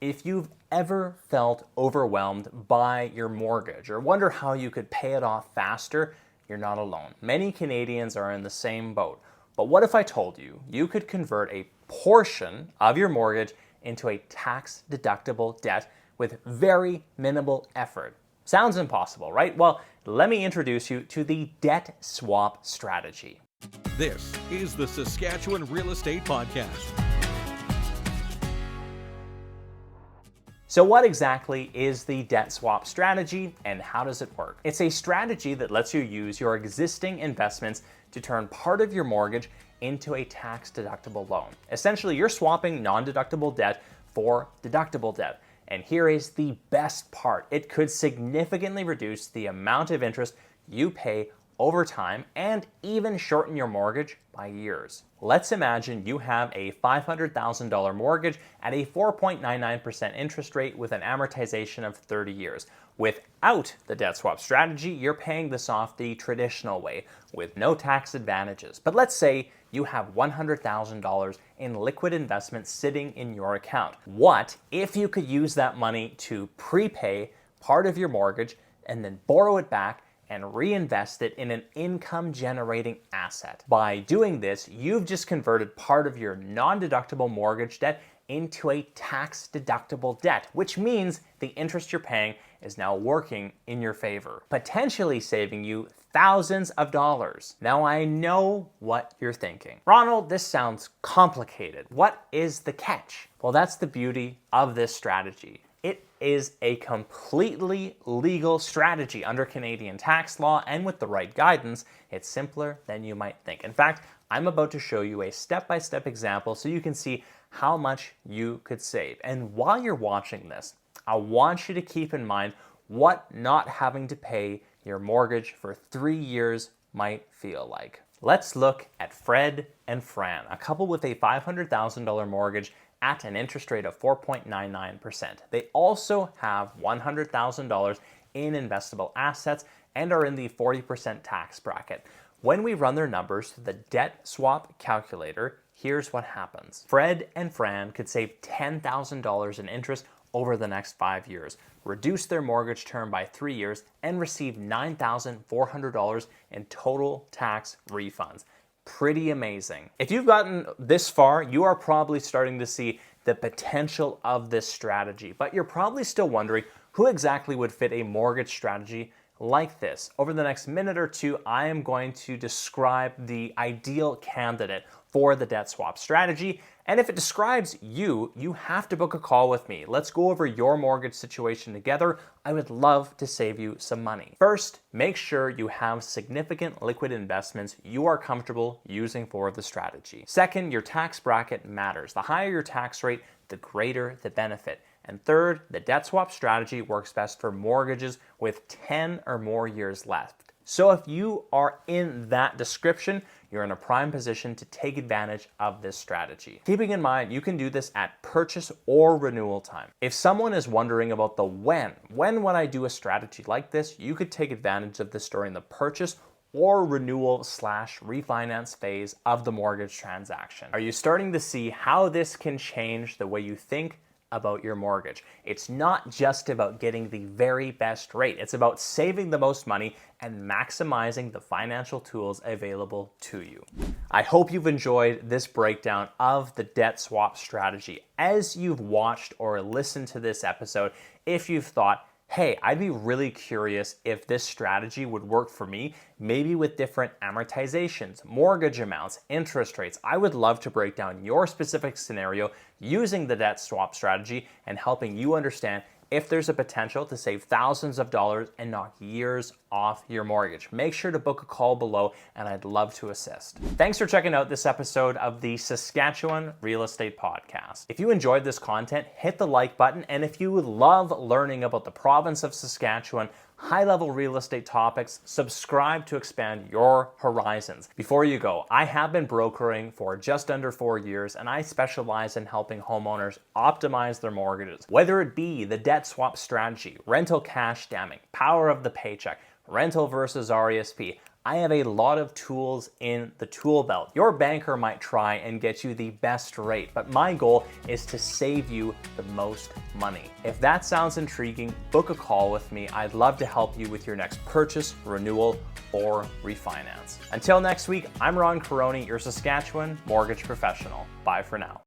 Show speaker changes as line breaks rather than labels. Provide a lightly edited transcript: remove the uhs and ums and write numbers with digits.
If you've ever felt overwhelmed by your mortgage or wonder how you could pay it off faster, you're not alone. Many Canadians are in the same boat. But what if I told you you could convert a portion of your mortgage into a tax-deductible debt with very minimal effort? Sounds impossible, right? Well, let me introduce you to the debt swap strategy.
This is the Saskatchewan Real Estate Podcast.
So what exactly is the debt swap strategy and how does it work? It's a strategy that lets you use your existing investments to turn part of your mortgage into a tax-deductible loan. Essentially, you're swapping non-deductible debt for deductible debt. And here is the best part. It could significantly reduce the amount of interest you pay over time and even shorten your mortgage by years. Let's imagine you have a $500,000 mortgage at a 4.99% interest rate with an amortization of 30 years. Without the debt swap strategy, you're paying this off the traditional way with no tax advantages. But let's say you have $100,000 in liquid investments sitting in your account. What if you could use that money to prepay part of your mortgage and then borrow it back and reinvest it in an income-generating asset? By doing this, you've just converted part of your non-deductible mortgage debt into a tax-deductible debt, which means the interest you're paying is now working in your favor, potentially saving you thousands of dollars. Now, I know what you're thinking. Ronald, this sounds complicated. What is the catch? Well, that's the beauty of this strategy. It is a completely legal strategy under Canadian tax law, and with the right guidance, it's simpler than you might think. In fact, I'm about to show you a step-by-step example so you can see how much you could save. And while you're watching this, I want you to keep in mind what not having to pay your mortgage for 3 years might feel like. Let's look at Fred and Fran, a couple with a $500,000 mortgage at an interest rate of 4.99%. They also have $100,000 in investable assets and are in the 40% tax bracket. When we run their numbers through the debt swap calculator, here's what happens. Fred and Fran could save $10,000 in interest over the next 5 years, reduce their mortgage term by 3 years, and receive $9,400 in total tax refunds. Pretty amazing. If you've gotten this far, you are probably starting to see the potential of this strategy, but you're probably still wondering who exactly would fit a mortgage strategy like this. Over the next minute or two, I am going to describe the ideal candidate for the debt swap strategy. And if it describes you, you have to book a call with me. Let's go over your mortgage situation together. I would love to save you some money. First, make sure you have significant liquid investments you are comfortable using for the strategy. Second, your tax bracket matters. The higher your tax rate, the greater the benefit. And third, the debt swap strategy works best for mortgages with 10 or more years left. So if you are in that description, you're in a prime position to take advantage of this strategy. Keeping in mind, you can do this at purchase or renewal time. If someone is wondering about the when would I do a strategy like this, you could take advantage of this during the purchase or renewal/refinance phase of the mortgage transaction. Are you starting to see how this can change the way you think about your mortgage? It's not just about getting the very best rate. It's about saving the most money and maximizing the financial tools available to you. I hope you've enjoyed this breakdown of the debt swap strategy. As you've watched or listened to this episode, if you've thought, hey, I'd be really curious if this strategy would work for me, maybe with different amortizations, mortgage amounts, interest rates. I would love to break down your specific scenario using the debt swap strategy and helping you understand if there's a potential to save thousands of dollars and knock years off your mortgage. Make sure to book a call below and I'd love to assist. Thanks for checking out this episode of the Saskatchewan Real Estate Podcast. If you enjoyed this content, hit the like button, and if you love learning about the province of Saskatchewan, high-level real estate topics, subscribe to expand your horizons. Before you go, I have been brokering for just under 4 years, and I specialize in helping homeowners optimize their mortgages. Whether it be the debt swap strategy, rental cash damming, power of the paycheck, rental versus RESP, I have a lot of tools in the tool belt. Your banker might try and get you the best rate, but my goal is to save you the most money. If that sounds intriguing, book a call with me. I'd love to help you with your next purchase, renewal, or refinance. Until next week, I'm Ron Caroni, your Saskatchewan mortgage professional. Bye for now.